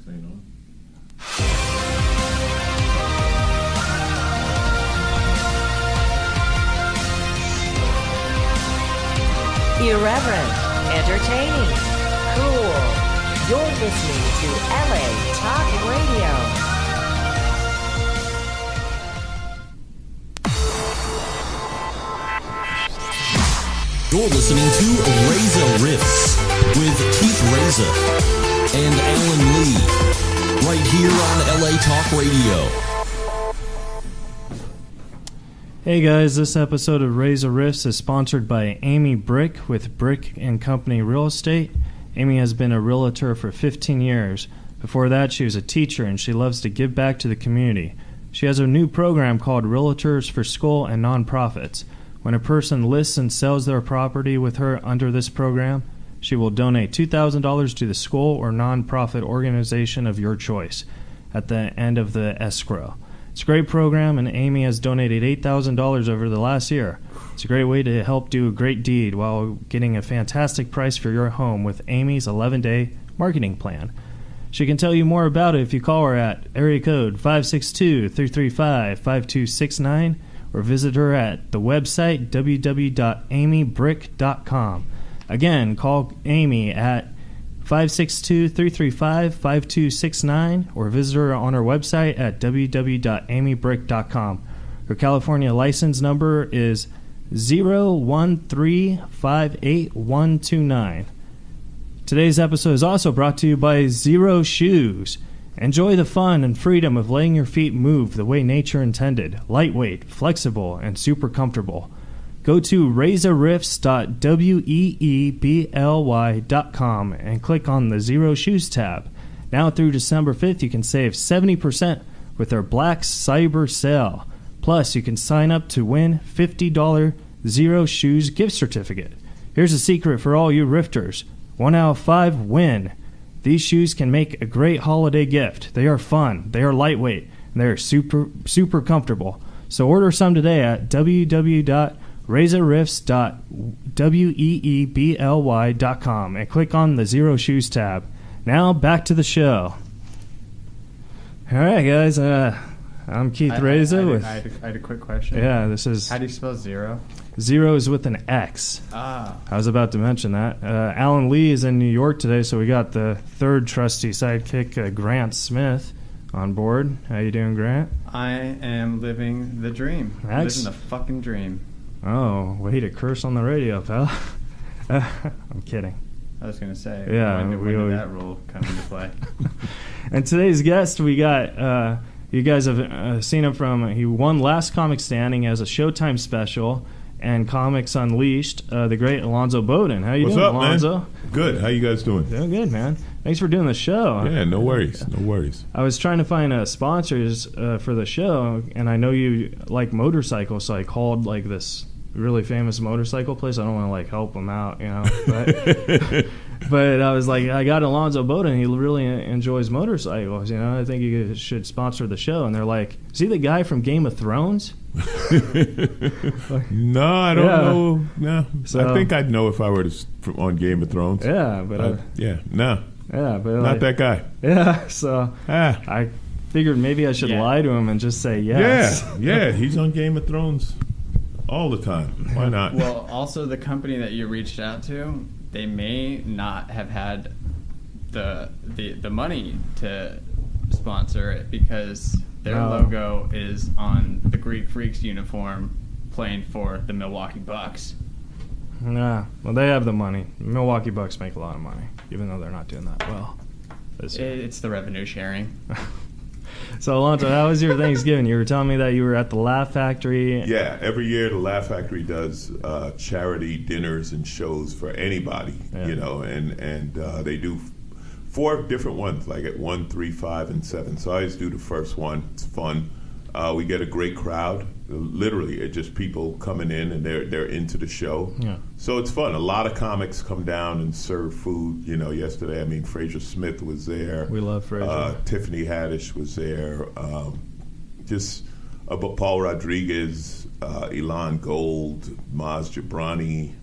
mics ain't on. Irreverent, entertaining, cool. You're listening to LA Talk Radio. You're listening to Reza Riffs with Keith Reza and Alan Lee, right here on LA Talk Radio. Hey guys, this episode of Reza Riffs is sponsored by Amy Brick with Brick & Company Real Estate. Amy has been a realtor for 15 years. Before that, she was a teacher and she loves to give back to the community. She has a new program called Realtors for School and Nonprofits. When a person lists and sells their property with her under this program, she will donate $2,000 to the school or nonprofit organization of your choice at the end of the escrow. It's a great program, and Amy has donated $8,000 over the last year. It's a great way to help do a great deed while getting a fantastic price for your home with Amy's 11-day marketing plan. She can tell you more about it if you call her at area code 562-335-5269 or visit her at the website www.amybrick.com. Again, call Amy at 562-335-5269 or visit her on her website at www.amybrick.com. Her California license number is 013-58129. Today's episode is also brought to you by Zero Shoes. Enjoy the fun and freedom of letting your feet move the way nature intended. Lightweight, flexible, and super comfortable. Go to razorriffs.weebly.com and click on the Zero Shoes tab. Now through December 5th, you can save 70% with their Black Cyber Sale. Plus, you can sign up to win $50 Zero Shoes gift certificate. Here's a secret for all you rifters. 1 out of 5 win. These shoes can make a great holiday gift. They are fun, they are lightweight, and they are super comfortable. So order some today at www.razorriffs.weebly.com and click on the Zero Shoes tab. Now back to the show. All right, guys. I'm Keith Reza. I had a quick question. Yeah, this is... How do you spell zero? Zero is with an X. Ah. I was about to mention that. Alan Lee is in New York today, so we got the third trusty sidekick, Grant Smith, on board. How you doing, Grant? I am living the dream. Living the fucking dream. Oh, way to curse on the radio, pal. I'm kidding. I was going to say, yeah, when did that rule come into play? And today's guest, we got... you guys have seen him from... He won Last Comic Standing as a Showtime special and Comics Unleashed, the great Alonzo Bodden. How you doing, Alonzo? Man? Good. How you guys doing? Doing good, man. Thanks for doing the show. Yeah, no worries. No worries. I was trying to find sponsors for the show, and I know you like motorcycles, so I called like this really famous motorcycle place. I don't want to like help them out, you know, but I was like, I got Alonzo Bodden. He really enjoys motorcycles, you know. I think you should sponsor the show. And they're like, is he the guy from Game of Thrones? No, I don't know. No, so, I think I'd know if I were on Game of Thrones. Yeah, but no. Yeah, but not like, that guy. Yeah, so I figured maybe I should lie to him and just say yes. Yeah, he's on Game of Thrones all the time. Why not? Well, also the company that you reached out to, they may not have had the money to sponsor it because their logo is on the Greek Freaks uniform playing for the Milwaukee Bucks. Nah, well, they have the money. Milwaukee Bucks make a lot of money, even though they're not doing that well. It's the revenue sharing. So, Alonzo, how was your Thanksgiving? You were telling me that you were at the Laugh Factory. Yeah, every year the Laugh Factory does charity dinners and shows for anybody, you know, and they do 4 different ones, like at 1, 3, 5, and 7. So I always do the first one. It's fun. We get a great crowd. Literally, it's just people coming in and they're into the show. Yeah. So it's fun. A lot of comics come down and serve food. You know, yesterday, I mean, Fraser Smith was there. We love Fraser. Tiffany Haddish was there. Paul Rodriguez, Elon Gold, Maz Jobrani.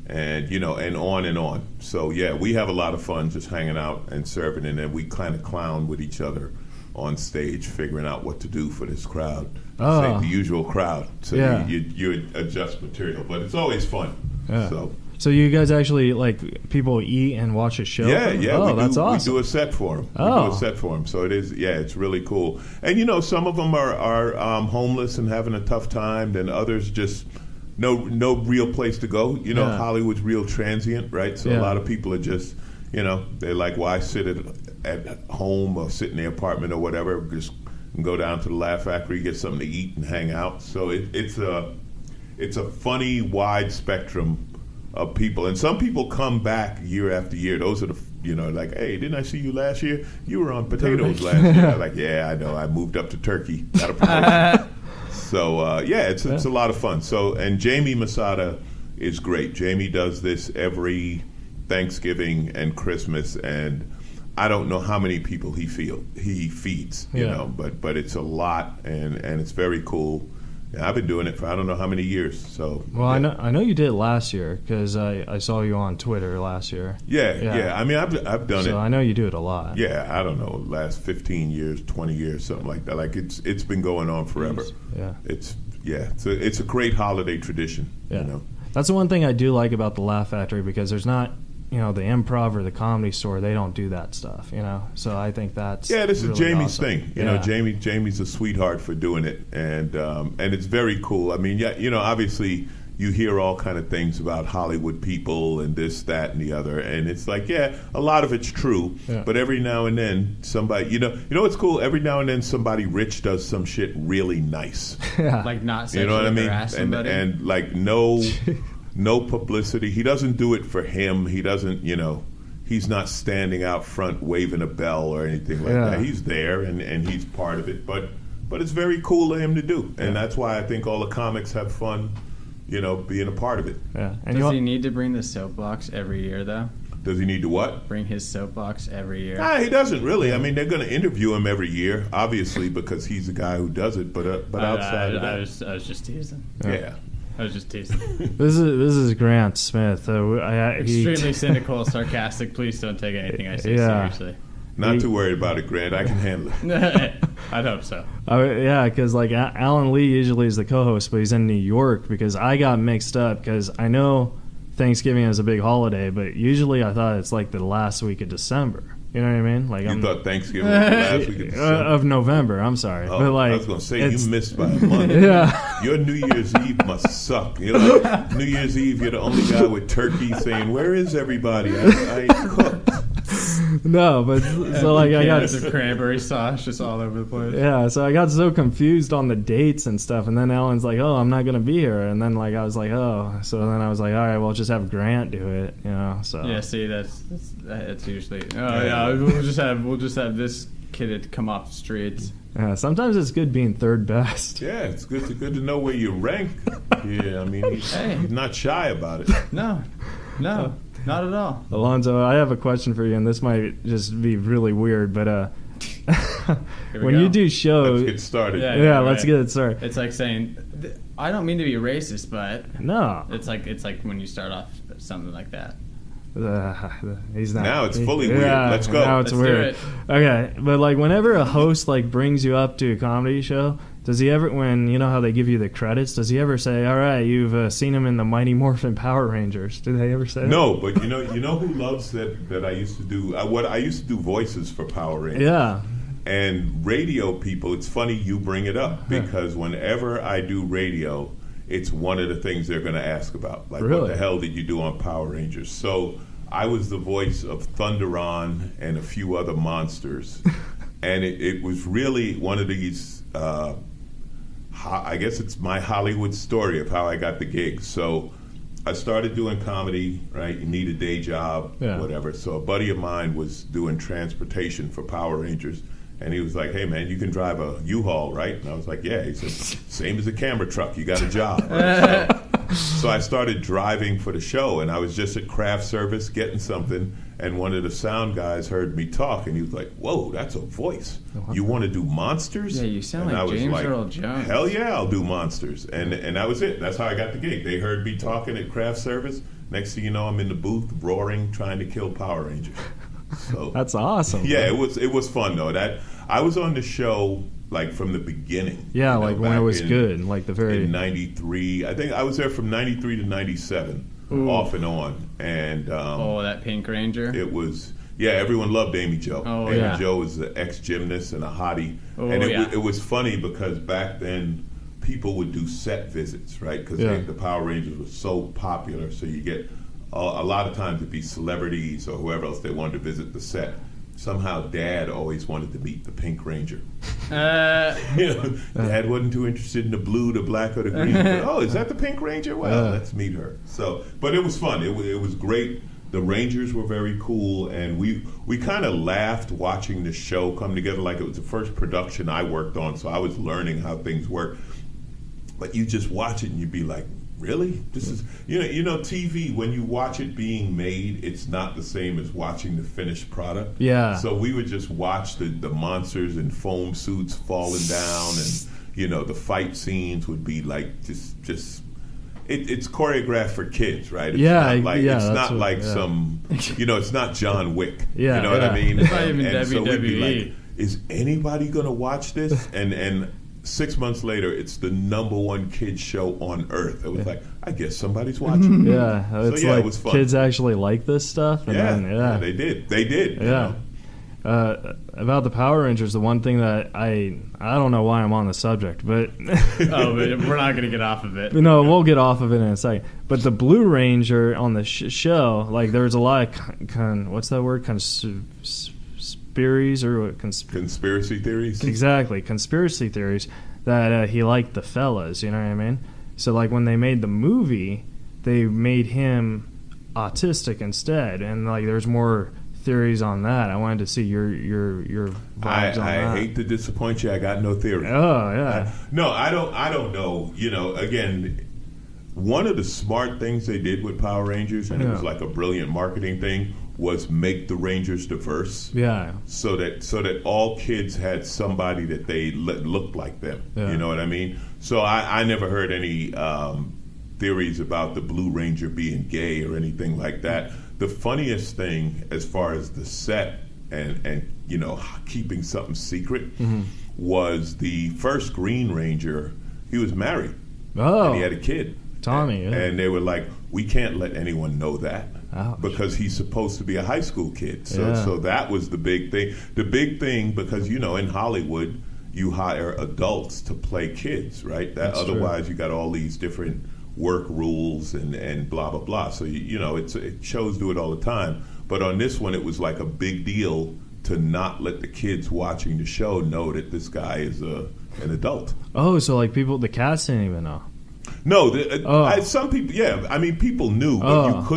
and and on and on. So yeah, we have a lot of fun just hanging out and serving, and then we kind of clown with each other on stage, figuring out what to do for this crowd. Say the usual crowd. So you adjust material, but it's always fun. Yeah. So you guys actually, like, people eat and watch a show? Yeah. Oh, that's awesome. We do a set for them. So it is, it's really cool. And, some of them are homeless and having a tough time. Then others just no real place to go. Hollywood's real transient, right? So a lot of people are just, they're like, why sit at home or sit in their apartment or whatever? Just go down to the Laugh Factory, get something to eat and hang out. So it's a funny, wide spectrum of people, and some people come back year after year. Those are the like, hey, didn't I see you last year? You were on potatoes last year. Like, yeah, I know. I moved up to turkey. Got a promotion. So it's a lot of fun. So, and Jamie Masada is great. Jamie does this every Thanksgiving and Christmas, and I don't know how many people he feeds. But it's a lot, and it's very cool. Yeah, I've been doing it for I don't know how many years. So I know you did last year because I saw you on Twitter last year. Yeah. I mean, I've done it. So I know you do it a lot. Yeah, I don't know, last 15 years, 20 years, something like that. Like it's been going on forever. Yeah. It's a great holiday tradition. Yeah. That's the one thing I do like about the Laugh Factory, because there's not, the Improv or the Comedy Store, they don't do that stuff, So I think that's this really is Jamie's awesome. thing. Jamie's a sweetheart for doing it, and it's very cool. I mean, obviously you hear all kind of things about Hollywood people and this, that, and the other, and it's like, a lot of it's true, but every now and then somebody, what's cool? Every now and then somebody rich does some shit really nice, like not sexually harass somebody, and like no publicity. He doesn't do it for him. He doesn't, he's not standing out front waving a bell or anything like that. He's there and he's part of it. But it's very cool of him to do. And that's why I think all the comics have fun, being a part of it. Yeah. And does he need to bring the soapbox every year, though? Does he need to what? Bring his soapbox every year? He doesn't really. I mean, they're going to interview him every year, obviously, because he's the guy who does it. But outside of that. I was just teasing. Yeah. I was just teasing. This is Grant Smith. Extremely cynical, sarcastic. Please don't take anything I say seriously. Not too worried about it, Grant. I can handle it. I'd hope so. Because like Alan Lee usually is the co-host, but he's in New York, because I got mixed up, because I know Thanksgiving is a big holiday, but usually I thought it's like the last week of December. You know what I mean? Like you thought Thanksgiving was the last week of December? Of November, I'm sorry. Oh, but like, I was going to say, you missed by a month. Your New Year's Eve must suck. Like, New Year's Eve, you're the only guy with turkey saying, where is everybody? I cooked. No, but so like I got the cranberry sauce just all over the place. Yeah, so I got so confused on the dates and stuff, and then Alan's like, "Oh, I'm not gonna be here," and then like I was like, "Oh," so then I was like, "All right, well, just have Grant do it," So yeah, see, that's usually we'll just have this kid come off the streets. Yeah, sometimes it's good being third best. Yeah, it's good to know where you rank. Yeah, I mean he's not shy about it. No. Not at all. Alonzo, I have a question for you, and this might just be really weird, but when you do shows... Let's get started. Yeah, let's get it started. It's like saying, I don't mean to be racist, but... No. It's like when you start off something like that. He's not. Now it's fully weird. Let's go. Now it's weird. Okay, but like whenever a host like brings you up to a comedy show, does he ever, when you know how they give you the credits, does he ever say, "All right, you've seen him in the Mighty Morphin Power Rangers"? Do they ever say that? No, but you know who loves that I used to do I used to do voices for Power Rangers. Yeah. And radio people, it's funny you bring it up, because whenever I do radio, it's one of the things they're going to ask about. Like, really? What the hell did you do on Power Rangers? So I was the voice of Thunderon and a few other monsters. And it was really one of these, I guess it's my Hollywood story of how I got the gig. So I started doing comedy, right? You need a day job, whatever. So a buddy of mine was doing transportation for Power Rangers. And he was like, "Hey, man, you can drive a U-Haul, right?" And I was like, "Yeah." He said, "Same as a camera truck. You got a job." Right? So I started driving for the show, and I was just at craft service getting something, and one of the sound guys heard me talk, and he was like, "Whoa, that's a voice. You want to do monsters?" Yeah, you sound and like I was James like, Earl Jones. Hell yeah, I'll do monsters. And that was it. That's how I got the gig. They heard me talking at craft service, Next thing you know, I'm in the booth roaring, trying to kill Power Rangers. So That's awesome. yeah, it was fun though. That I was on the show like from the beginning. Yeah, you know, like when it was in, good, like the very in '93. I think I was there from '93 to '97, off and on. And that Pink Ranger. it was. Yeah, everyone loved Amy Jo. Oh, Amy yeah. Jo was an ex-gymnast and a hottie. Oh, and yeah. it was funny because back then people would do set visits, right? Because Yeah. the Power Rangers were so popular. So you get a lot of times it'd be celebrities or whoever else they wanted to visit the set. Somehow Dad always wanted to meet the Pink Ranger. Dad wasn't too interested in the blue, the black, or the green. But, is that the Pink Ranger? Well, let's meet her. So, but it was fun. It was great. The Rangers were very cool, and we kind of laughed watching the show come together like it was the first production I worked on, so I was learning how things work. But you just watch it and you'd be like, really? This is you know TV, when you watch it being made, it's not the same as watching the finished product. Yeah. So we would just watch the monsters in foam suits falling down, and the fight scenes would be like just it's choreographed for kids, right? It's Yeah, not like, yeah, it's that's not what- like yeah. some, it's not John Wick. Yeah, You know what I yeah. mean? It's not even and so we'd be WWE. like, is anybody going to watch this? And 6 months later, it's the #1 kids show on earth. It was like, I guess somebody's watching. Yeah, it's yeah, it like was fun. kids actually like this stuff. And Yeah, then, they did. They did. you Yeah. know? About the Power Rangers, the one thing that I don't know why I'm on the subject, but But we're not going to get off of it. no, we'll get off of it in a second. But the Blue Ranger on the show, like there's a lot of what's that word? Conspiracies or what? Conspiracy theories? Exactly, conspiracy theories that he liked the fellas. You know what I mean? So like when they made the movie, they made him autistic instead, and like there's more theories on that. I wanted to see your vibes on I that. hate to disappoint you. I got no theory. Oh yeah. No, I don't know. Again, one of the smart things they did with Power Rangers, and it was like a brilliant marketing thing, was make the Rangers diverse. Yeah. So that all kids had somebody that they looked like them. Yeah. You know what I mean? So I never heard any theories about the Blue Ranger being gay or anything like that. The funniest thing, as far as the set and keeping something secret, was the first Green Ranger. He was married. Oh. And he had a kid. Tommy, yeah. And they were like, we can't let anyone know that. Ouch. Because he's supposed to be a high school kid. So Yeah. so that was the big thing. The big thing, because, in Hollywood, you hire adults to play kids, right? That's true. Otherwise, you got all these different work rules and blah, blah, blah. So, it shows do it all the time. But on this one, it was like a big deal to not let the kids watching the show know that this guy is an adult. Oh, so like the cast didn't even know. No, Oh. some people, yeah. I mean, people knew, but Oh.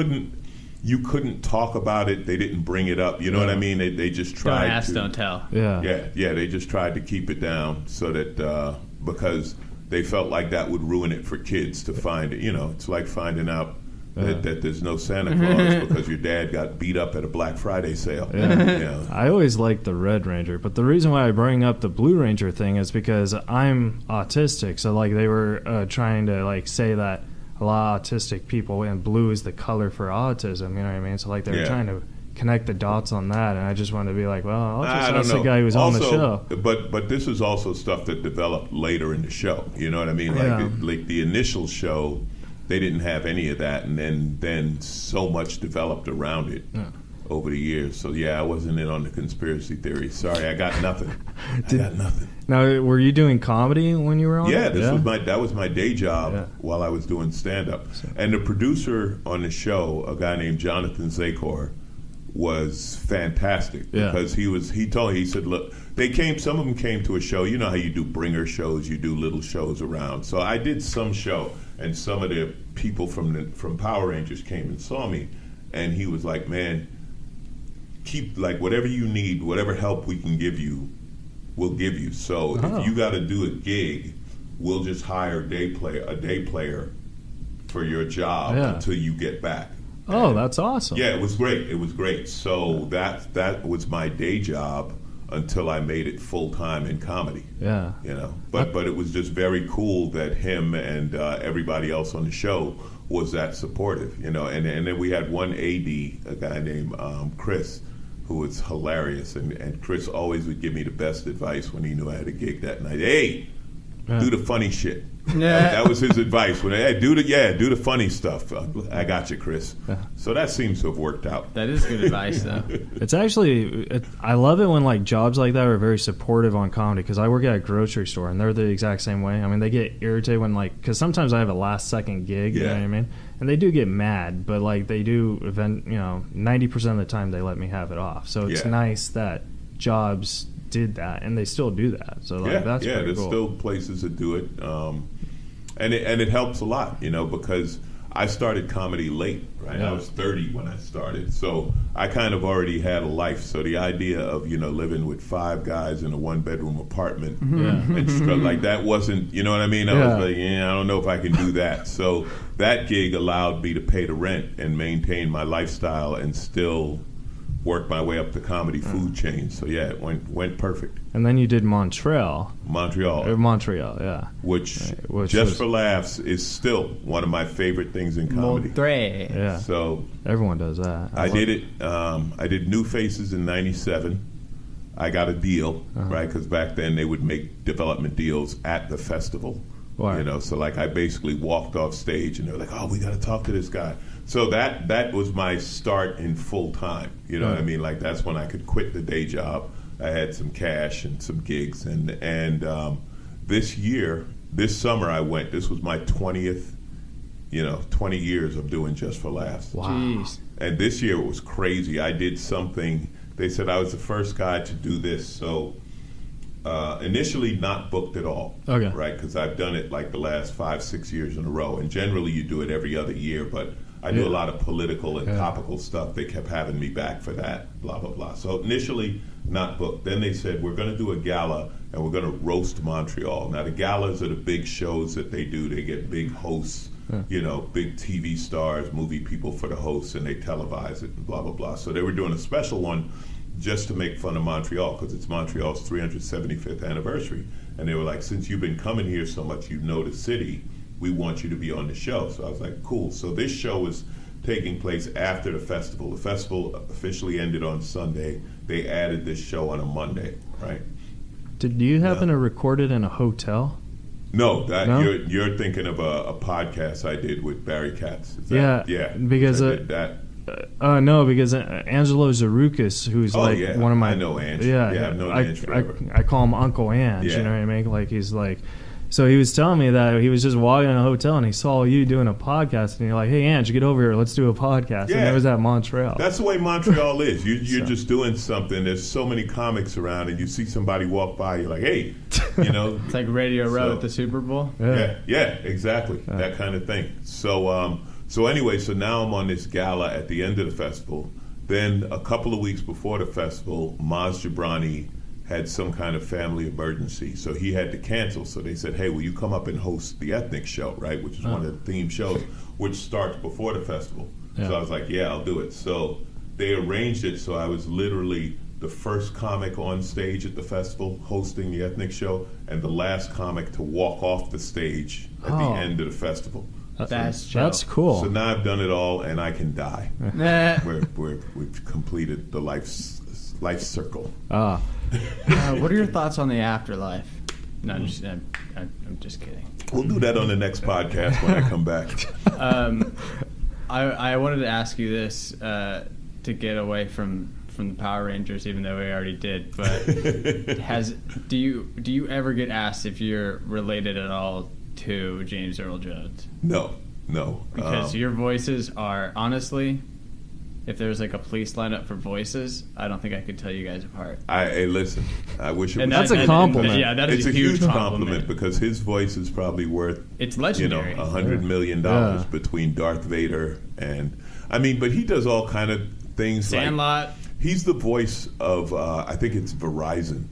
you couldn't talk about it. They didn't bring it up. You know what I mean? They just Don't tried ask, to. don't tell. Yeah. Yeah. They just tried to keep it down so that because they felt like that would ruin it for kids to find it. It's like finding out that there's no Santa Claus because your dad got beat up at a Black Friday sale. Yeah. I always liked the Red Ranger, but the reason why I bring up the Blue Ranger thing is because I'm autistic. So like they were trying to like say that a lot of autistic people, and blue is the color for autism. You know what I mean? So like they were trying to connect the dots on that, and I just wanted to be like, well, I'll just I don't ask know. the guy who was on the Also, show. But this is also stuff that developed later in the show. You know what I mean? Like the initial show, they didn't have any of that, and then so much developed around it over the years. So I wasn't in on the conspiracy theory. Sorry, I got nothing. I got nothing. Now, were you doing comedy when you were on? Yeah, that was my day job while I was doing stand up. And the producer on the show, a guy named Jonathan Zakor, was fantastic because he said, look, some of them came to a show. You know how you do bringer shows, you do little shows around. So I did some show, and some of the people from Power Rangers came and saw me, and he was like, man, keep like whatever you need, whatever help we can give you, we'll give you. So if you got to do a gig, we'll just hire a day player for your job until you get back. Oh, that's awesome. Yeah, it was great. So that was my day job until I made it full time in comedy. Yeah. You know, but it was just very cool that him and everybody else on the show was that supportive. You know, and then we had one AD, a guy named Chris, who was hilarious, and Chris always would give me the best advice when he knew I had a gig that night. Hey, do the funny shit. That was his advice. When do the funny stuff. I got you, Chris. So that seems to have worked out. That is good advice, though. It's actually, I love it when like jobs like that are very supportive on comedy, because I work at a grocery store and they're the exact same way. I mean, they get irritated when because sometimes I have a last second gig, you know what I mean? And they do get mad, but like they do 90% of the time they let me have it off. So it's nice that jobs did that, and they still do that. So like that's pretty there's cool. still places that do it, and it helps a lot, you know, because I started comedy late, right? I was 30 when I started, so I kind of already had a life. So the idea of living with 5 guys in a 1-bedroom apartment and like that wasn't, you know what I mean? I was like, I don't know if I can do that. So that gig allowed me to pay the rent and maintain my lifestyle and still work my way up the comedy food chain. So it went perfect. And then you did Montreal, which Just for Laughs is still one of my favorite things in comedy. Yeah. So everyone does that. I did it. I did New Faces in '97. I got a deal, right? Because back then they would make development deals at the festival. Right. You know, so like I basically walked off stage and they were like, "Oh, we got to talk to this guy." So that was my start in full time. You know what I mean? Like that's when I could quit the day job. I had some cash and some gigs, and this summer I went. This was my 20th, 20 years of doing Just for Laughs. Wow. Jeez. And this year it was crazy. I did something. They said I was the first guy to do this. So initially not booked at all. Okay. Right? Because I've done it like the last 5-6 years in a row. And generally you do it every other year. But I do a lot of political and topical stuff. They kept having me back for that, blah, blah, blah. So initially not booked. Then they said, we're going to do a gala and we're going to roast Montreal. Now the galas are the big shows that they do. They get big hosts, big TV stars, movie people for the hosts, and they televise it and blah, blah, blah. So they were doing a special one just to make fun of Montreal because it's Montreal's 375th anniversary. And they were like, since you've been coming here so much, you know the city, we want you to be on the show. So I was like, cool. So this show was taking place after the festival. The festival officially ended on Sunday. They added this show on a Monday, right? Did you happen to record it in a hotel? No, you're thinking of a podcast I did with Barry Katz. Because no, because Angelo Zarukis, who's one of my, I know Ange. I've known Ange forever. I call him Uncle Ange. You know what I mean? Like he's like. So he was telling me that he was just walking in a hotel and he saw you doing a podcast and you're like, hey, Ange, get over here. Let's do a podcast. And it was at Montreal. That's the way Montreal is. You're just doing something. There's so many comics around and you see somebody walk by. You're like, hey, It's like Radio Row at the Super Bowl. Yeah, exactly. That kind of thing. So anyway, so now I'm on this gala at the end of the festival. Then a couple of weeks before the festival, Maz Jobrani had some kind of family emergency, so he had to cancel. So they said, hey, will you come up and host the ethnic show, right, which is one of the theme shows, which starts before the festival. So I was like, yeah, I'll do it. So they arranged it so I was literally the first comic on stage at the festival hosting the ethnic show and the last comic to walk off the stage at the end of the festival. That's cool. So now I've done it all and I can die. We've completed the life circle. What are your thoughts on the afterlife? No, I'm just kidding. We'll do that on the next podcast when I come back. I wanted to ask you this to get away from the Power Rangers, even though we already did. But do you ever get asked if you're related at all to James Earl Jones? No. Because your voices are, honestly, if there's like a police lineup for voices, I don't think I could tell you guys apart. Hey, listen, I wish it was. That's a compliment. That is it's a huge compliment because his voice is probably worth, it's legendary. $100 million between Darth Vader and, but he does all kind of things. Sandlot. He's the voice of, I think it's Verizon.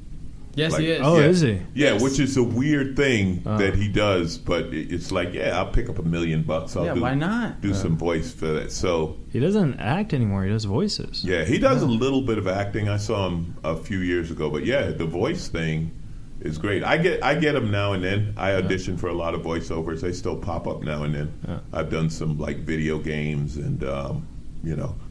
Yes, like, he is. Oh, is he? Yeah, Yes. which is a weird thing that he does, but it's like, yeah, I'll pick up $1 million. I'll why not? do some voice for that. So He doesn't act anymore. He does voices. yeah, he does a little bit of acting. I saw him a few years ago, but yeah, the voice thing is great. I get them now and then. I audition for a lot of voiceovers. They still pop up now and then. Yeah. I've done some like video games and a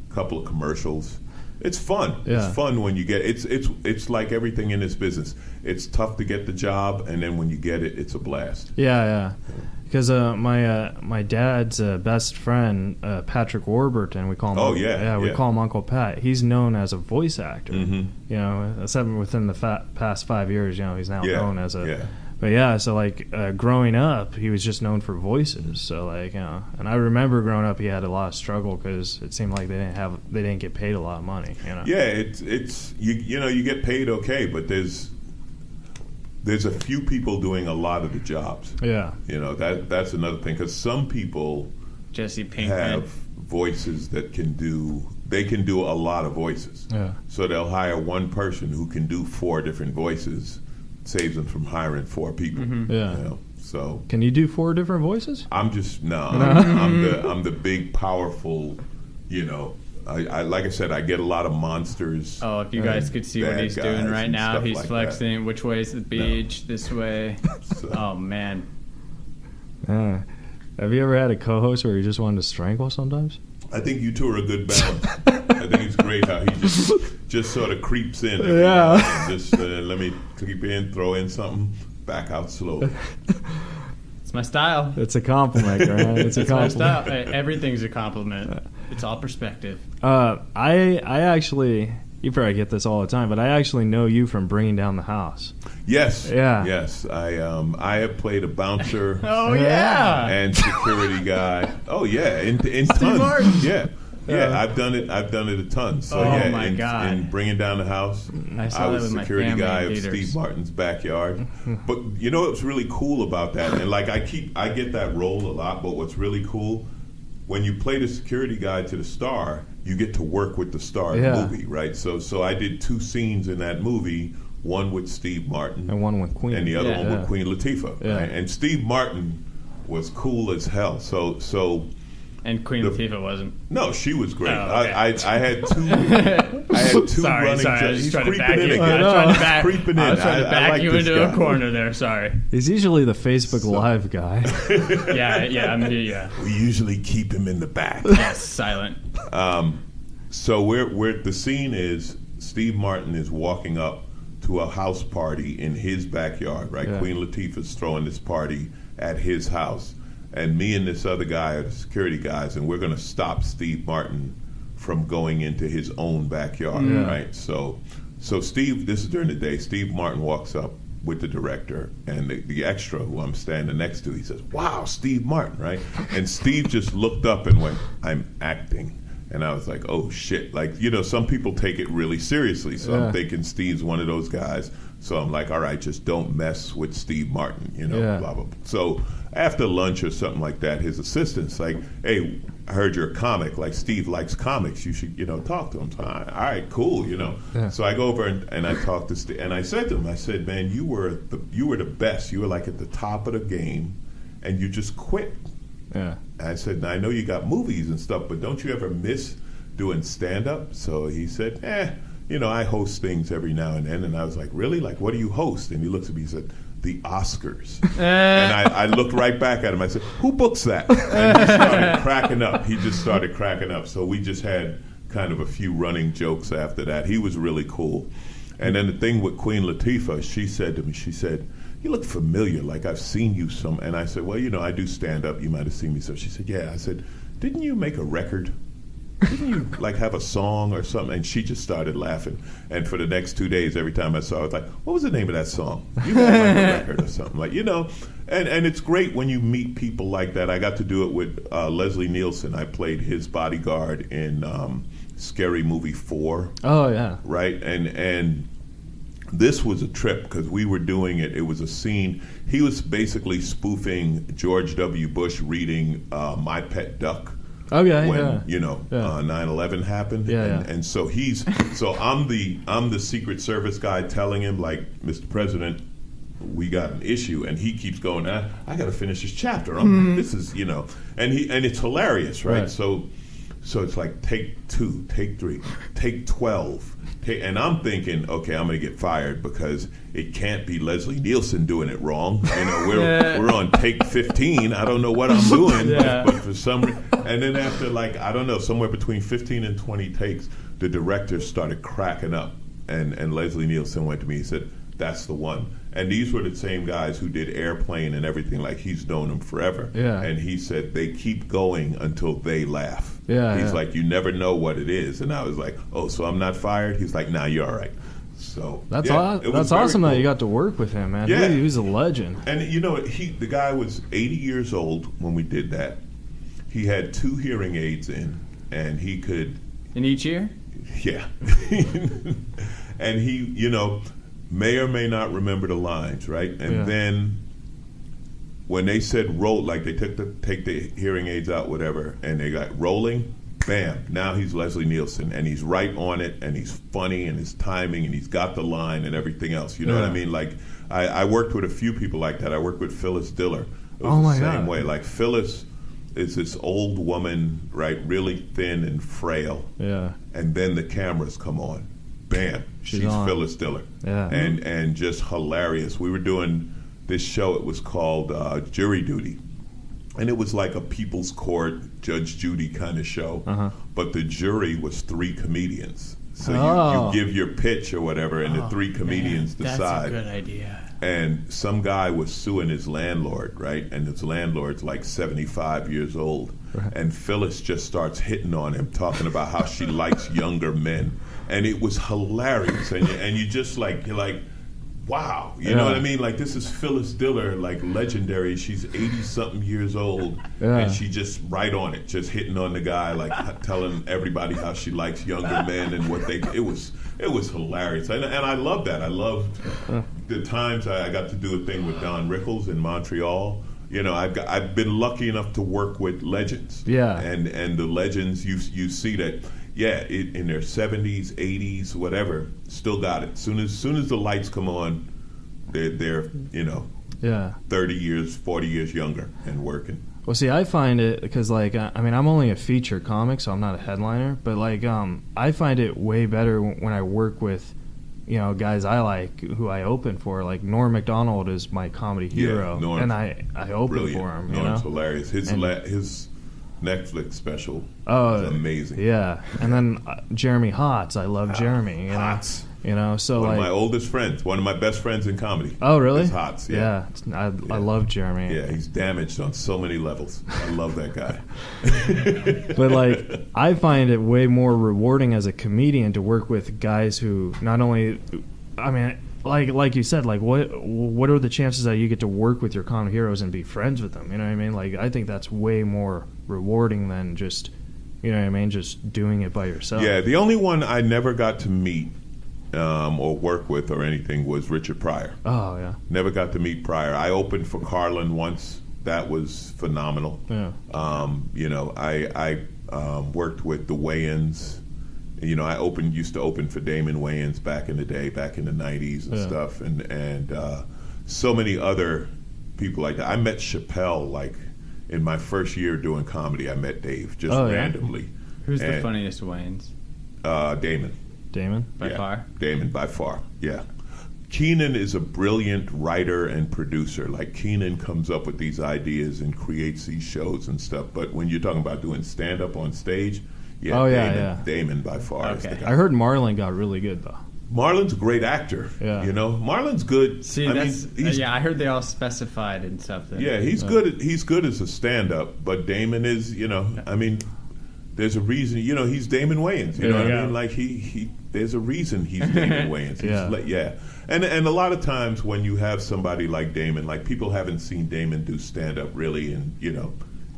couple of commercials. It's fun. Yeah. It's fun when you get it's like everything in this business. It's tough to get the job, and then when you get it, it's a blast. Yeah. Because my dad's best friend, Patrick Warburton, we call him. We call him Uncle Pat. He's known as a voice actor. Mm-hmm. You know, except within the past 5 years, he's now known as a. Yeah. But yeah, so like growing up, he was just known for voices. So like, and I remember growing up, he had a lot of struggle because it seemed like they didn't get paid a lot of money. Yeah, it's you get paid okay, but there's a few people doing a lot of the jobs. Yeah. That's another thing, because some people Jesse Pinkman have voices that can do a lot of voices. Yeah. So they'll hire one person who can do 4 different voices, saves them from hiring 4 people. Mm-hmm. Yeah. So Can you do 4 different voices? I'm the big powerful, I like I said, I get a lot of monsters. Oh, if you guys could see what bad he's doing guys right and now, stuff he's like flexing. Which way is the beach? This way. So- Oh man. Yeah. Have you ever had a co-host where you just wanted to strangle sometimes? I think you two are a good balance. I think it's great how he just sort of creeps in. every Yeah. now and then. Just let me creep in, throw in something, back out slowly. It's my style. It's a compliment, right? It's a It's my compliment. style. Everything's a compliment. It's all perspective. I actually, you probably get this all the time, but I actually know you from Bringing Down the House. Yes. Yeah. Yes. I have played a bouncer Oh yeah. and security guy. Oh yeah, in tons. Martin. Yeah. Yeah, I've done it a ton. So Oh, yeah, my God. in Bringing Down the House, I saw I that was with my security family guy in of theaters. Steve Martin's backyard. But you know what's really cool about that? And like I get that role a lot. But what's really cool, when you play the security guy to the star, you get to work with the star in the movie, right? So I did 2 scenes in that movie. One with Steve Martin And one with Queen. and the other Yeah. one with Queen Latifah. Yeah. Right? And Steve Martin was cool as hell. So And Queen Latifah wasn't. no, she was great. Oh, okay. I had 2. I had 2 Sorry, running I was jokes. He's trying to creeping back in you. again. I was trying to back, Creeping I was in. trying to I back like you this into a guy. corner there. Sorry. He's usually the Facebook Live guy. Yeah, I'm here. Yeah. We usually keep him in the back. Yes, silent. So we're the scene is Steve Martin is walking up to a house party in his backyard, right? Yeah. Queen Latifah's throwing this party at his house, and me and this other guy are the security guys, and we're going to stop Steve Martin from going into his own backyard, right? So Steve, this is during the day, Steve Martin walks up with the director and the extra who I'm standing next to. He says, "Wow, Steve Martin," right? And Steve just looked up and went, "I'm acting." And I was like, oh, shit. Like, some people take it really seriously. So I'm thinking Steve's one of those guys. So I'm like, all right, just don't mess with Steve Martin, blah, blah, blah. So after lunch or something like that, his assistant's like, hey, I heard you're a comic. Like, Steve likes comics. You should, talk to him. So, all right, cool, Yeah. So I go over and I talk to Steve. And I said to him, I said, man, you were the best. You were like at the top of the game, and you just quit. Yeah. I said, I know you got movies and stuff, but don't you ever miss doing stand-up? So he said, I host things every now and then. And I was like, really? Like, what do you host? And he looks at me and said, the Oscars. And I looked right back at him. I said, who books that? And he started cracking up. He just started cracking up. So we just had kind of a few running jokes after that. He was really cool. And then the thing with Queen Latifah, she said to me, she said, you look familiar, like I've seen you some. And I said, well, I do stand up. You might have seen me. So she said, yeah. I said, didn't you make a record? Didn't you like have a song or something? And she just started laughing. And for the next 2 days, every time I saw her, I was like, what was the name of that song? You had like a record or something. Like, and it's great when you meet people like that. I got to do it with Leslie Nielsen. I played his bodyguard in Scary Movie 4. Oh, yeah. Right? And this was a trip because we were doing it. It was a scene. He was basically spoofing George W. Bush reading My Pet Duck Okay, when yeah. 9/11 happened, and so I'm the Secret Service guy telling him, like, Mr. President, we got an issue, and he keeps going, I got to finish this chapter. This is, and it's hilarious, right? So it's like take 2, take 3, take 12. And I'm thinking, okay, I'm going to get fired because it can't be Leslie Nielsen doing it wrong. We're on take 15. I don't know what I'm doing, but for some reason. And then after, like, I don't know, somewhere between 15 and 20 takes, the director started cracking up. And Leslie Nielsen went to me and said, that's the one. And these were the same guys who did Airplane and everything. Like, he's known them forever. Yeah. And he said they keep going until they laugh. Yeah. He's like, you never know what it is. And I was like, oh, so I'm not fired? He's like, nah, you're all right. So that's awesome that you got to work with him, man. Yeah. He was a legend. And the guy was 80 years old when we did that. He had 2 hearing aids in, and he could. In each ear? Yeah. And he, may or may not remember the lines, right? And then when they said roll, like they take the hearing aids out, whatever, and they got rolling, bam, now he's Leslie Nielsen, and he's right on it, and he's funny, and his timing, and he's got the line and everything else. You know what I mean? Like, I worked with a few people like that. I worked with Phyllis Diller. It was the same way. Like, Phyllis is this old woman, right, really thin and frail. Yeah. And then the cameras come on. Bam, she's Phyllis Diller. Yeah. And just hilarious. We were doing this show, it was called Jury Duty. And it was like a people's court, Judge Judy kind of show. Uh-huh. But the jury was 3 comedians. So you give your pitch or whatever, and the 3 comedians decide. That's a good idea. And some guy was suing his landlord, right? And his landlord's like 75 years old. Right. And Phyllis just starts hitting on him, talking about how she likes younger men. And it was hilarious. And you just like, you're like, wow. You know what I mean? Like, this is Phyllis Diller, like, legendary. She's 80-something years old. Yeah. And she just right on it, just hitting on the guy, like, telling everybody how she likes younger men and what they... It was hilarious. And I love that. I loved the times I got to do a thing with Don Rickles in Montreal. I've been lucky enough to work with legends. Yeah. And the legends, you see that... in their 70s, 80s, whatever, still got it. Soon as the lights come on, they're 30 years, 40 years younger and working. Well, see, I find it because, like, I'm only a feature comic, so I'm not a headliner. But like, I find it way better when I work with, guys I like who I open for. Like Norm Macdonald is my comedy hero, and I open for him. Norm's hilarious. His Netflix special is amazing. Yeah, and then Jeremy Hotz. I love Jeremy. Hotz. So one like of my oldest friends, one of my best friends in comedy. Oh, really? Is Hotz. Yeah. I love Jeremy. Yeah, he's damaged on so many levels. I love that guy. But like, I find it way more rewarding as a comedian to work with guys who not only, like you said, like what are the chances that you get to work with your common heroes and be friends with them? You know what I mean? Like, I think that's way more rewarding than just, just doing it by yourself. Yeah, the only one I never got to meet or work with or anything was Richard Pryor. Oh, yeah. Never got to meet Pryor. I opened for Carlin once. That was phenomenal. Yeah. I worked with the Wayans. I used to open for Damon Wayans back in the day, back in the 90s and stuff, and so many other people like that. I met Chappelle, like, in my first year doing comedy. I met Dave just randomly. Who's the funniest Wayans? Damon. Damon? By far? Damon, by far, yeah. Keenan is a brilliant writer and producer. Like, Keenan comes up with these ideas and creates these shows and stuff, but when you're talking about doing stand-up on stage... Damon by far is the guy. I heard Marlon got really good though. Marlon's a great actor. Yeah. Marlon's good. See, I heard they all specified in something. Yeah, he's good. He's good as a stand-up, but Damon is. There's a reason. He's Damon Wayans. You know what I mean? Like he there's a reason he's Damon Wayans. And a lot of times when you have somebody like Damon, like, people haven't seen Damon do stand-up really in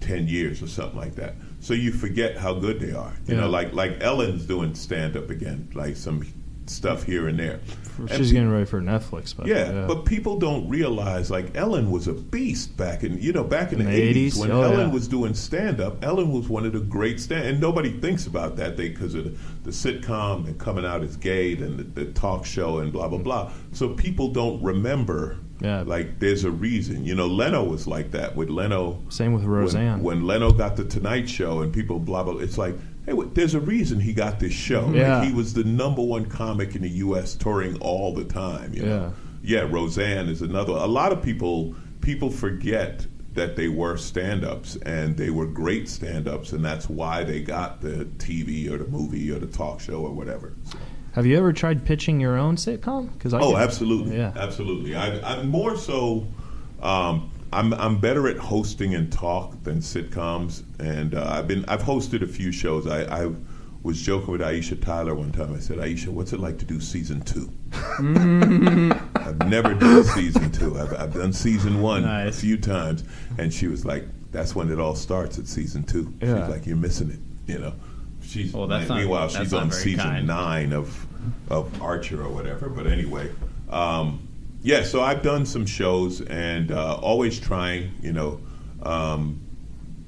10 years or something like that. So you forget how good they are. Like Ellen's doing stand-up again, like some stuff here and there. She's getting ready for Netflix. But people don't realize, like, Ellen was a beast back in the 80s when Ellen was doing stand-up. Ellen was one of the great and nobody thinks about that because of the sitcom and coming out as gay and the talk show and blah, blah, blah. So people don't remember, like, there's a reason. Leno was like that with Leno. Same with Roseanne. When Leno got the Tonight Show and people blah, blah, it's like, hey, there's a reason he got this show. Yeah. Like, he was the number one comic in the U.S. touring all the time. You know? Yeah, Roseanne is another. A lot of people forget that they were stand-ups, and they were great stand-ups, and that's why they got the TV or the movie or the talk show or whatever. So. Have you ever tried pitching your own sitcom? Absolutely. Yeah. Absolutely. I'm more so... I'm better at hosting and talk than sitcoms, and I've hosted a few shows. I was joking with Aisha Tyler one time. I said, Aisha, what's it like to do season 2? I've never done season 2. I've done season 1 a few times, and she was like, that's when it all starts, at season 2. She's like, you're missing it, Meanwhile, she's on season 9 of Archer or whatever. But anyway. So I've done some shows and always trying,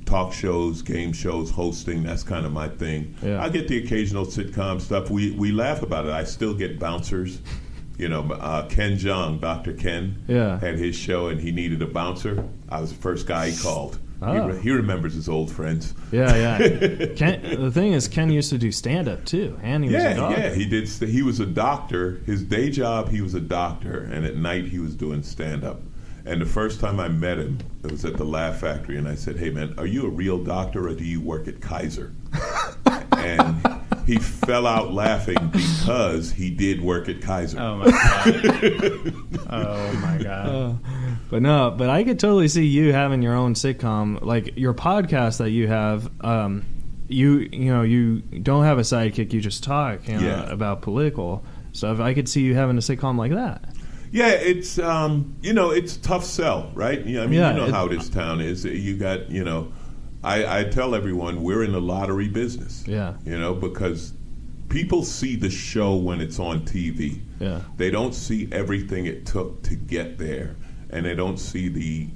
talk shows, game shows, hosting. That's kind of my thing. Yeah. I get the occasional sitcom stuff. We laugh about it. I still get bouncers. Ken Jeong, Dr. Ken, had his show and he needed a bouncer. I was the first guy he called. Oh. He remembers his old friends. Yeah. The thing is, Ken used to do stand-up too, and he was a doctor. Yeah, he did. He was a doctor. His day job, he was a doctor, and at night he was doing stand-up. And the first time I met him, it was at the Laugh Factory, and I said, "Hey man, are you a real doctor or do you work at Kaiser?" And he fell out laughing because he did work at Kaiser. Oh my god. But I could totally see you having your own sitcom, like your podcast that you have. You don't have a sidekick; you just talk about political stuff. I could see you having a sitcom like that. Yeah, it's it's a tough sell, right? I mean, you know how this town is. You got I tell everyone we're in the lottery business. Yeah, because people see the show when it's on TV. Yeah, they don't see everything it took to get there. And they don't see the,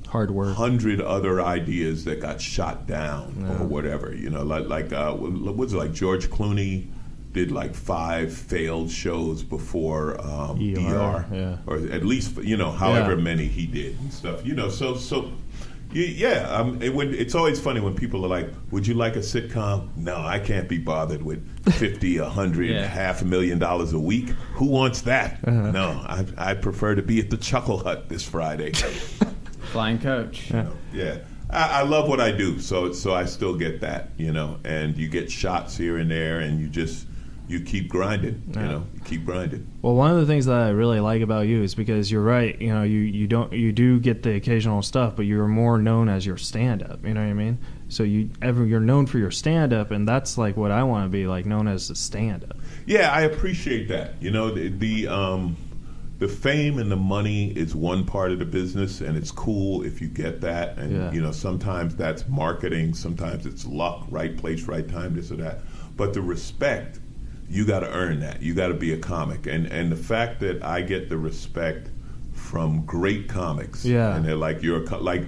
hard work, 100 other ideas that got shot down or whatever. Was it like George Clooney did like 5 failed shows before ER, or at least however many he did and stuff. It's always funny when people are like, "Would you like a sitcom?" No, I can't be bothered with $50, $100, $500,000 a week. Who wants that? No, I prefer to be at the Chuckle Hut this Friday. Flying coach. I love what I do, so I still get that, and you get shots here and there, and you keep grinding, you keep grinding. Well, one of the things that I really like about you is because you're right, you do get the occasional stuff, but you're more known as your stand-up, you know what I mean? So you're known for your stand-up, and that's like what I want to be, like, known as a stand-up. Yeah, I appreciate that. The fame and the money is one part of the business, and it's cool if you get that. And sometimes that's marketing, sometimes it's luck, right place, right time, this or that. But the respect, you got to earn that. You got to be a comic, and the fact that I get the respect from great comics, and they're like, I'm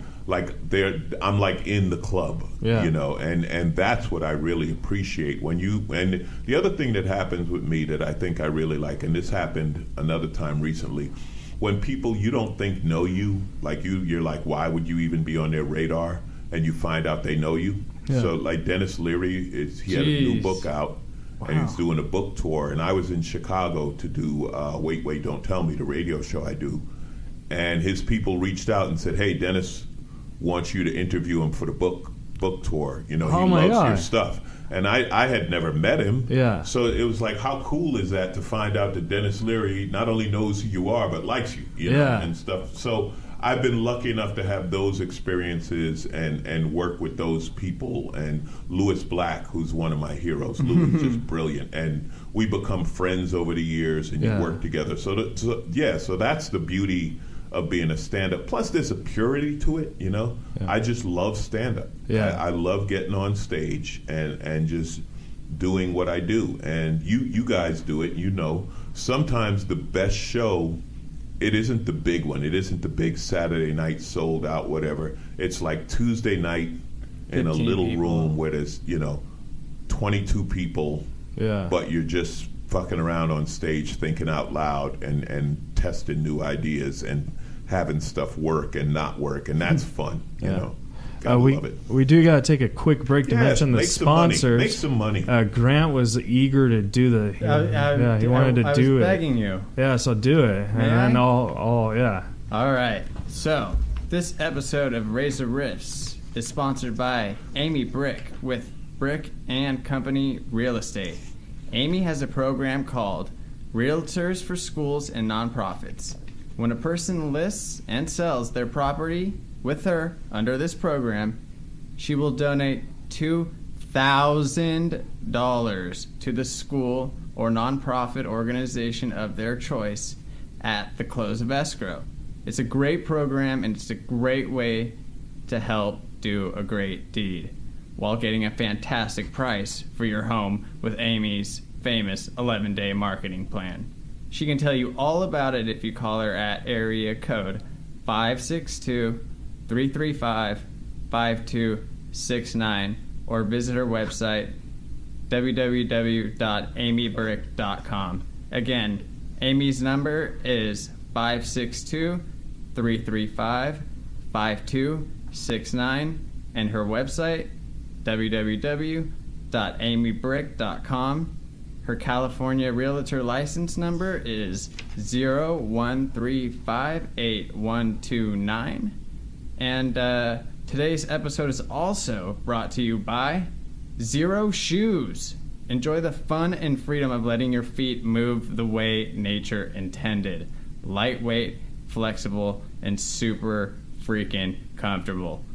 like in the club, and that's what I really appreciate and the other thing that happens with me that I think I really like, and this happened another time recently, when people you don't think know you, like you're like, why would you even be on their radar, and you find out they know you. So like Dennis Leary he had a new book out. Wow. And he's doing a book tour, and I was in Chicago to do Wait, Wait, Don't Tell Me, the radio show I do, and his people reached out and said, hey, Dennis wants you to interview him for the book tour. He loves your stuff. And I had never met him, so it was like, how cool is that to find out that Dennis Leary not only knows who you are, but likes you, know, and stuff. So I've been lucky enough to have those experiences and work with those people. And Louis Black, who's one of my heroes, Louis is just brilliant. And we become friends over the years, and you work together. So that's the beauty of being a stand-up. Plus, there's a purity to it, I just love stand-up. I love getting on stage and just doing what I do. And you guys do it, you know. Sometimes the best show, it isn't the big one. It isn't the big Saturday night sold out whatever. It's like Tuesday night in a little room where there's, 22 people, but you're just fucking around on stage thinking out loud and testing new ideas and having stuff work and not work, and that's fun, you know. Love it. We do got to take a quick break to mention the sponsors. Make some money. Grant was eager to do the. He wanted to do it. I was begging you. Yeah, so do it, and then All right. So this episode of Reza Riffs is sponsored by Amy Brick with Brick and Company Real Estate. Amy has a program called Realtors for Schools and Nonprofits. When a person lists and sells their property with her under this program, she will donate $2,000 to the school or nonprofit organization of their choice at the close of escrow. It's a great program, and it's a great way to help do a great deed while getting a fantastic price for your home with Amy's famous 11-day marketing plan. She can tell you all about it if you call her at area code 562-335-5269 or visit her website www.amybrick.com. Again, Amy's number is 562-335-5269 and her website www.amybrick.com. Her California Realtor license number is 013582129. And today's episode is also brought to you by Zero Shoes. Enjoy the fun and freedom of letting your feet move the way nature intended. Lightweight, flexible, and super freaking comfortable.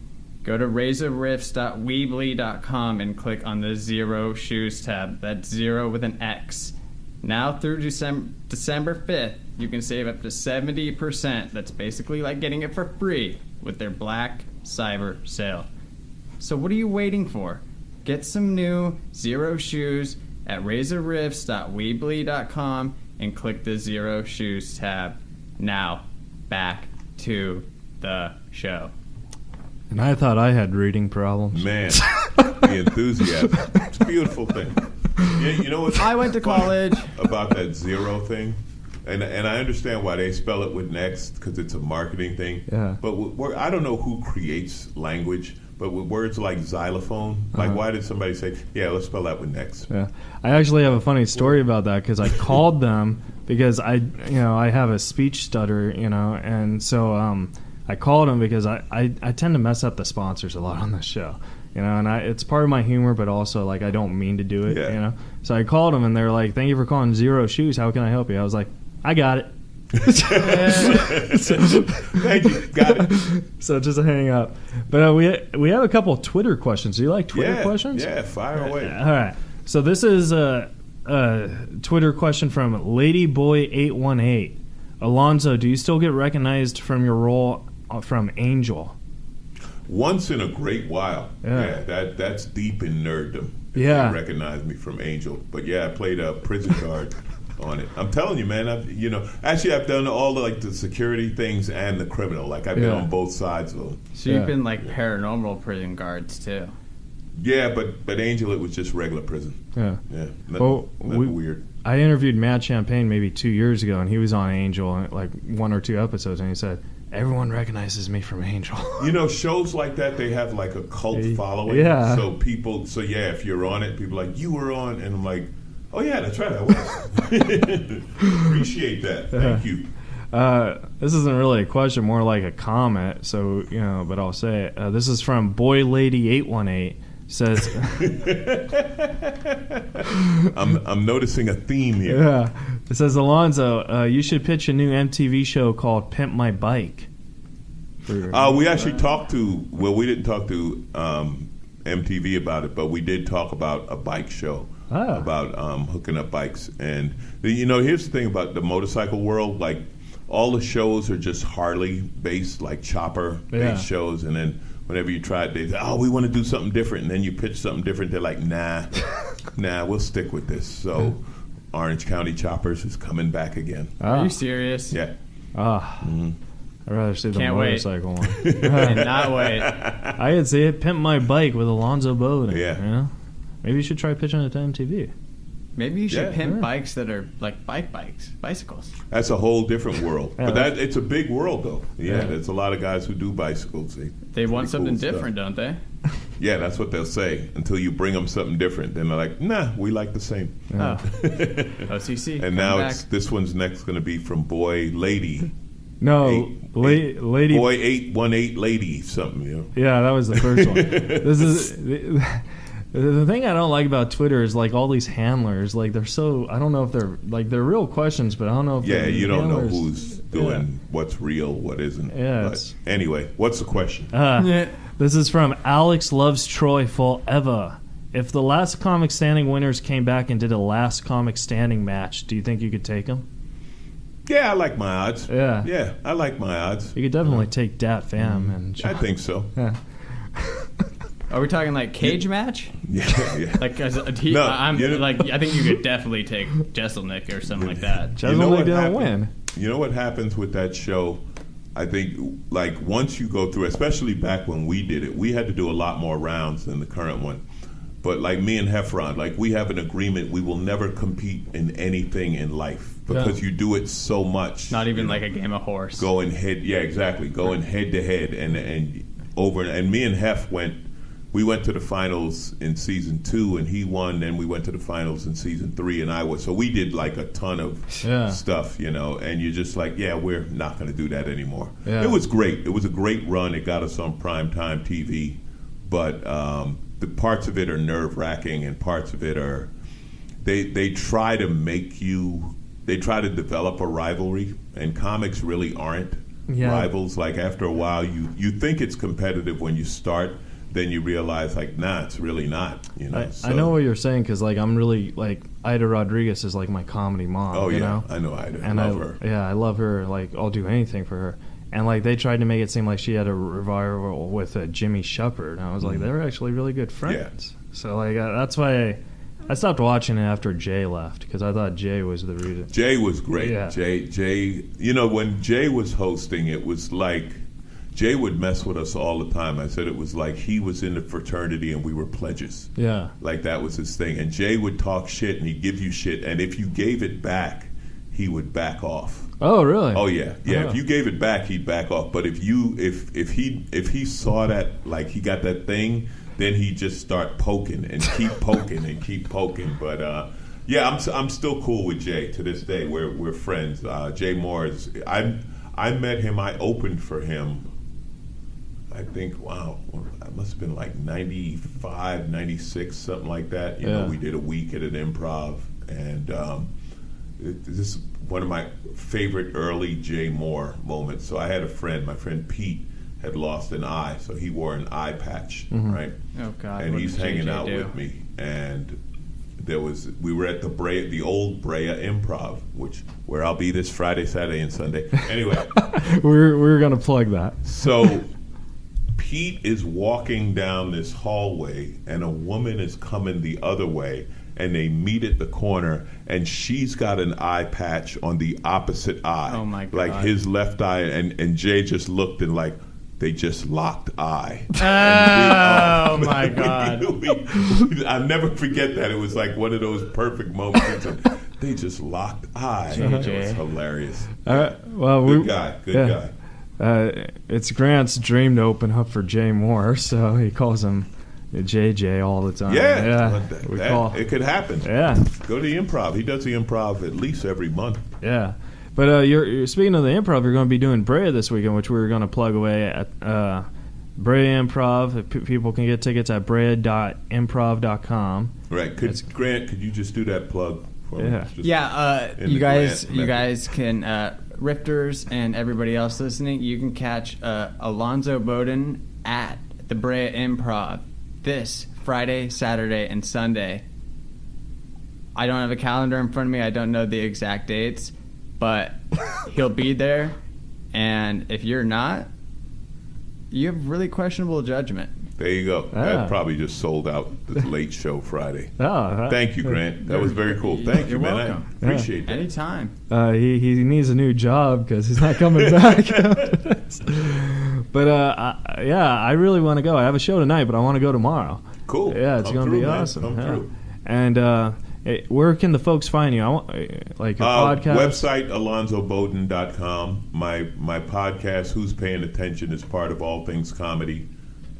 Go to razorriffs.weebly.com and click on the Zero Shoes tab. That's zero with an X. Now through December 5th, you can save up to 70%. That's basically like getting it for free with their Black Cyber sale. So what are you waiting for? Get some new Zero Shoes at razorriffs.weebly.com and click the Zero Shoes tab. Now, back to the show. And I thought I had reading problems. Man, the enthusiasm. It's a beautiful thing. You know what? I went to college. About that zero thing, and I understand why they spell it with an X, because it's a marketing thing. Yeah. But I don't know who creates language, but with words like xylophone, like why did somebody say, yeah, let's spell that with an X? Yeah. I actually have a funny story about that, because I called them because I have a speech stutter, and so I called them because I tend to mess up the sponsors a lot on this show, and it's part of my humor, but also like I don't mean to do it, So I called them and they're like, "Thank you for calling Zero Shoes. How can I help you?" I was like, "I got it." Thank you. Got it. So just hang up. But we have a couple of Twitter questions. Do you like Twitter questions? Yeah, fire away. All right. So this is a Twitter question from Ladyboy818. Alonzo, do you still get recognized from your role from Angel? Once in a great while. Yeah, that's deep in nerddom. They recognize me from Angel. But yeah, I played a prison guard on it. I'm telling you, man. I've done all the security things and the criminal. Like I've been on both sides of them. So you've been like paranormal prison guards too. Yeah, but Angel, it was just regular prison. Yeah. Nothing weird. I interviewed Matt Champagne maybe 2 years ago, and he was on Angel, like 1 or 2 episodes, and he said, everyone recognizes me from Angel. Shows like that, they have like a cult following. Yeah. So if you're on it, people are like, you were on, and I'm like, oh yeah, that's right, I was. Appreciate that. Thank you. This isn't really a question, more like a comment, so, but I'll say it. This is from BoyLady818. Says, I'm noticing a theme here. Yeah, it says, Alonzo, you should pitch a new MTV show called Pimp My Bike. We actually talked to. Well, we didn't talk to MTV about it, but we did talk about a bike show about hooking up bikes. And here's the thing about the motorcycle world: like all the shows are just Harley based, like chopper based shows, and then whenever you try it, they say, we want to do something different. And then you pitch something different. They're like, nah, nah, we'll stick with this. So Orange County Choppers is coming back again. Are you serious? Yeah. I'd rather see the Can't wait. motorcycle one. Cannot wait. I could see it. Pimp My Bike with Alonzo Bodden. Yeah. You know? Maybe you should try pitching it to MTV. Maybe you should pimp Yeah. bikes that are like bicycles. That's a whole different world. Yeah, But it's a big world, though. Yeah, Yeah. there's a lot of guys who do bicycles. They want pretty something cool stuff. different, don't they? Yeah, that's what they'll say. Until you bring them something different. Then they're like, nah, we like the same. Oh. OCC. And come now back. this one's next going to be from Boy Lady. No, Lady. Boy 818 Lady something, you know. Yeah, that was the first one. This is the thing I don't like about Twitter is like all these handlers. Like they're so I don't know if they're real questions, but I don't know if Yeah, they're you don't know handlers. who's doing what's real, what isn't. Yeah, But it's- anyway, what's the question? This is from Alex Loves Troy Forever. If the last comic standing winners came back and did a last comic standing match, do you think you could take them? Yeah, I like my odds. Yeah. Yeah, I like my odds. You could definitely take Dat Fam and I think so. yeah. Are we talking like cage match? Yeah, yeah. Like No, I think you could definitely take Jesselnick or something like that. Jezelnik didn't happened? win. You know what happens with that show? I think, like, once you go through, especially back when we did it, we had to do a lot more rounds than the current one. But like me and Heffron, like we have an agreement we will never compete in anything in life because you do it so much. Not even you know, like a game of horse. going head, yeah, exactly, going head to head and over. And me and Heff we went to the finals in season 2 and he won. Then we went to the finals in season 3 and I was. So we did like a ton of stuff, you know. And you're just like, yeah, we're not going to do that anymore. Yeah. It was great. It was a great run. It got us on primetime TV, but the parts of it are nerve wracking, and parts of it are they try to make you. They try to develop a rivalry, and comics really aren't rivals. Like after a while, you think it's competitive when you start. Then you realize, like, nah, it's really not. You know, I know what you're saying because, like, I'm really like Ida Rodriguez is like my comedy mom. Oh you yeah, know? I know Ida. And I love her. Yeah, I love her. Like, I'll do anything for her. And like, they tried to make it seem like she had a revival with Jimmy Shepard, and I was like, they were actually really good friends. Yeah. So like, that's why I stopped watching it after Jay left because I thought Jay was the reason. Jay was great. Yeah. Jay. You know, when Jay was hosting, it was like. Jay would mess with us all the time. I said it was like he was in the fraternity and we were pledges. Yeah. Like that was his thing. And Jay would talk shit and he'd give you shit. And if you gave it back, he would back off. Oh, really? Oh, yeah. Yeah, Oh. if you gave it back, he'd back off. But if he saw that, like he got that thing, then he'd just start poking and keep poking and keep poking. But, yeah, I'm still cool with Jay to this day. We're friends. Jay Moore is... I met him. I opened for him. I think, wow, that must have been like 95, 96, something like that. You know, we did a week at an improv, and this is one of my favorite early Jay Moore moments. So I had a friend, my friend Pete, had lost an eye, so he wore an eye patch, right? Oh God! And what he's did hanging JJ out do? with me, and we were at the old Brea Improv, where I'll be this Friday, Saturday, and Sunday. Anyway, we're gonna plug that. so Pete is walking down this hallway, and a woman is coming the other way, and they meet at the corner, and she's got an eye patch on the opposite eye. Oh, my God. Like his left eye, and Jay just looked and like, they just locked eye. Oh my God! I'll never forget that. It was like one of those perfect moments. They just locked eye. It was hilarious. Well, Good guy. It's Grant's dream to open up for Jay Moore, so he calls him JJ all the time. It could happen. Yeah. Go to the improv. He does the improv at least every month. Yeah. But you're speaking of the improv, you're going to be doing Brea this weekend, which we're going to plug away at Brea Improv. People can get tickets at brea.improv.com. Right. Grant, could you just do that plug for me? Just you guys can Rifters and everybody else listening, you can catch Alonzo Bodden at the Brea Improv this Friday, Saturday, and Sunday. I don't have a calendar in front of me. I don't know the exact dates, but he'll be there. And if you're not, you have really questionable judgment. There you go. Yeah. That probably just sold out the late show Friday. Oh, Thank you, Grant. That was very cool. Thank you, You're man. welcome. I appreciate that. Anytime. he needs a new job because he's not coming back. But I really want to go. I have a show tonight, but I want to go tomorrow. Cool. Yeah, it's Come going to through, be man. awesome. Come Yeah. through. And where can the folks find you? I want like your podcast. Website alonzobodden.com. My podcast, Who's Paying Attention, is part of All Things Comedy.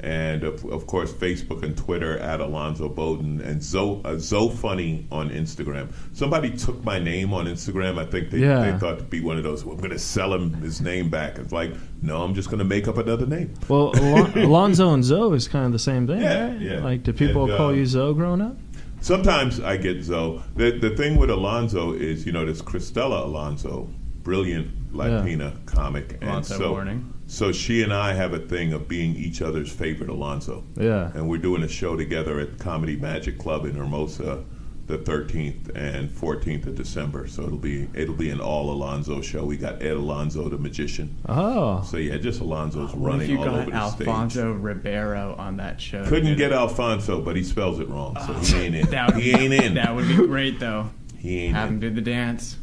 And of course, Facebook and Twitter at Alonzo Bodden, and Zo Funny on Instagram. Somebody took my name on Instagram. I think they thought to be one of those, well, I'm going to sell him his name back. It's like, no, I'm just going to make up another name. Well, Alonzo and Zo is kind of the same thing, Yeah, right? yeah. Like, do people call you Zo growing up? Sometimes I get Zo. The thing with Alonzo is, there's Cristela Alonzo, brilliant Latina comic. Alonzo Warning. So she and I have a thing of being each other's favorite Alonzo. Yeah. And we're doing a show together at Comedy Magic Club in Hermosa the 13th and 14th of December. So it'll be an all Alonzo show. We got Ed Alonzo, the magician. Oh. So yeah, just Alonzo's What if running you all over got the stage. Alfonso Ribeiro on that show? Couldn't get Alfonso, but he spells it wrong, so he ain't in. He ain't in. That would be great, though. He ain't Have him in. do the dance.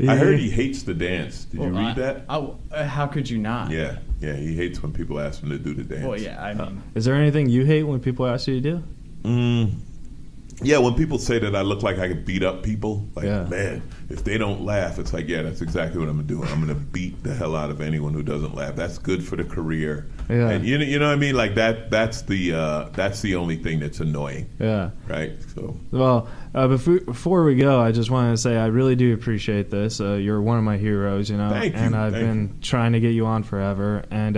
I heard he hates the dance. Did you read that? How could you not? Yeah, he hates when people ask him to do the dance. Well, yeah, I mean, Is there anything you hate when people ask you to do? Yeah, when people say that I look like I could beat up people, like, Yeah. man, if they don't laugh, it's like, yeah, that's exactly what I'm doing. I'm going to beat the hell out of anyone who doesn't laugh. That's good for the career. Yeah. And you know what I mean? Like that's the only thing that's annoying, Yeah. right? So Well, before we go, I just wanted to say I really do appreciate this. You're one of my heroes, Thank you, and I've thank been trying to get you on forever, and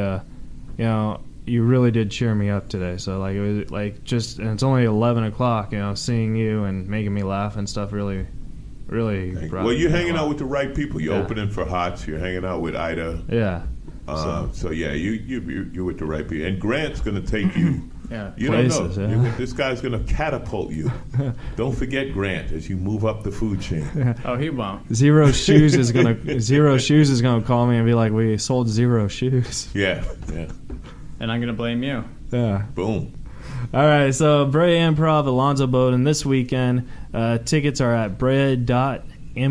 you really did cheer me up today. So like it was like just, and it's only 11 o'clock. Seeing you and making me laugh and stuff really brought well, you're me hanging a lot. out with the right people. You're Yeah. opening for Hots. You're hanging out with Ida. Yeah. So yeah, you're with the right people. And Grant's going to take you. yeah. You Places, don't know. yeah. This guy's going to catapult you. Don't forget Grant as you move up the food chain. Oh, he won't. Zero Shoes is gonna call me and be like, we sold Zero Shoes. Yeah. And I'm gonna blame you. Yeah. Boom. All right, so Brea Improv, Alonzo Bodden this weekend. Tickets are at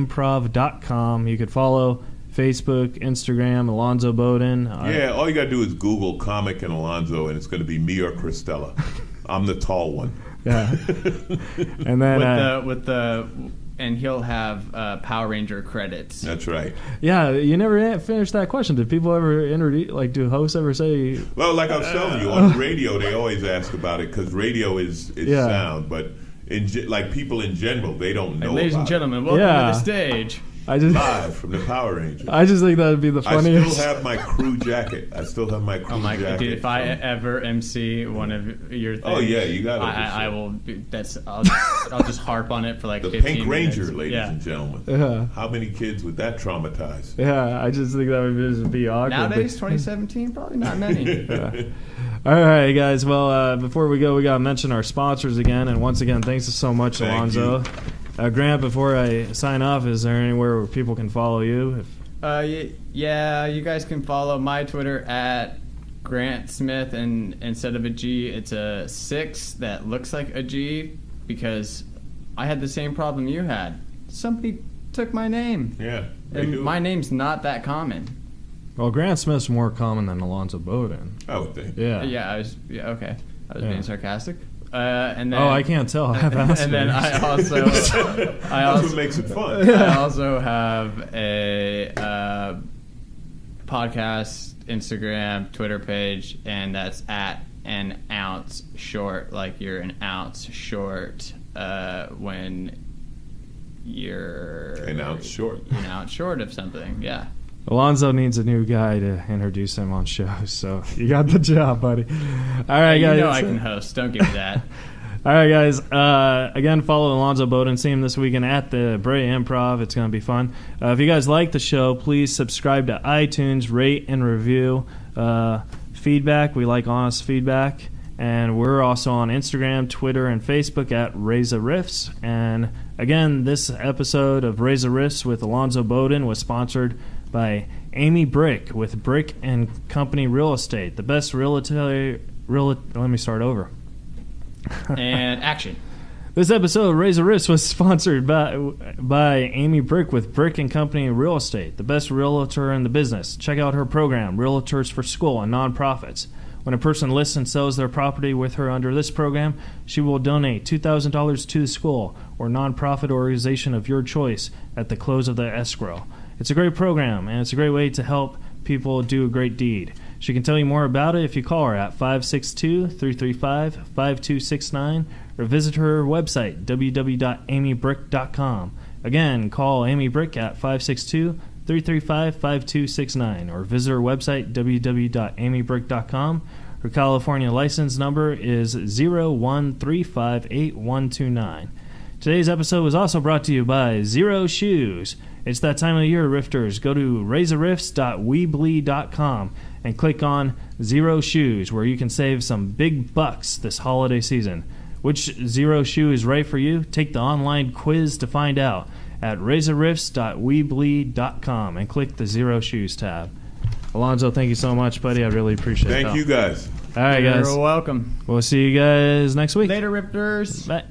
brea.improv.com. You could follow Facebook, Instagram, Alonzo Bodden. Yeah, all you got to do is Google Comic and Alonzo, and it's going to be me or Cristela. I'm the tall one. Yeah. And then, And he'll have Power Ranger credits. That's right. yeah, you never finished that question. Did people ever do hosts ever say? Well, like I was telling you, on radio, they always ask about it because radio is Yeah. sound, but like people in general, they don't know Ladies and about gentlemen, welcome Yeah. to the stage. I just, it. Live from the Power Rangers. I just think that would be the I funniest. still have my crew jacket. jacket. Dude, if I from- ever MC one of your things, Oh, yeah, you gotta I do so. will. I'll just harp on it for like the 15 Pink minutes. Ranger, ladies Yeah. and gentlemen. Yeah. How many kids would that traumatize? Yeah, I just think that would just be awkward. Nowadays, 2017, probably not many. All right, guys. Well, before we go, we got to mention our sponsors again. And once again, thanks so much, Thank Alonzo. Grant, before I sign off, is there anywhere where people can follow you? Yeah, you guys can follow my Twitter at Grant Smith, and instead of a G, it's a 6 that looks like a G because I had the same problem you had. Somebody took my name. Yeah, they And do. my name's not that common. Well, Grant Smith's more common than Alonzo Bodden. I would think. Yeah. Okay. I was Yeah. being sarcastic. And then, Oh, I can't tell. I have asked. And then I also, That's what makes it fun. I also have a podcast, Instagram, Twitter page, and that's at an ounce short, like you're an ounce short when you're An ounce short. An ounce short of something, yeah. Alonzo needs a new guy to introduce him on shows, so you got the job, buddy. All right, guys. You know I can host. Don't give me that. All right, guys. Again, follow Alonzo Bodden. See him this weekend at the Brea Improv. It's going to be fun. If you guys like the show, please subscribe to iTunes, rate and review. Feedback. We like honest feedback. And we're also on Instagram, Twitter, and Facebook at Reza Riffs. And again, this episode of Reza Riffs with Alonzo Bodden was sponsored by Amy Brick with Brick and Company Real Estate, the best real Let me start over. And action. This episode of Reza Riffs was sponsored by Amy Brick with Brick and Company Real Estate, the best realtor in the business. Check out her program, Realtors for School and Nonprofits. When a person lists and sells their property with her under this program, she will donate $2,000 to the school or nonprofit organization of your choice at the close of the escrow. It's a great program, and it's a great way to help people do a great deed. She can tell you more about it if you call her at 562-335-5269 or visit her website, www.amybrick.com. Again, call Amy Brick at 562-335-5269 or visit her website, www.amybrick.com. Her California license number is 01358129. Today's episode was also brought to you by Zero Shoes. It's that time of year, Rifters. Go to razorriffs.weebly.com and click on Zero Shoes, where you can save some big bucks this holiday season. Which Zero shoe is right for you? Take the online quiz to find out at razorriffs.weebly.com and click the Zero Shoes tab. Alonzo, thank you so much, buddy. I really appreciate it. Thank you, guys. All right, guys. You're welcome. We'll see you guys next week. Later, Rifters. Bye.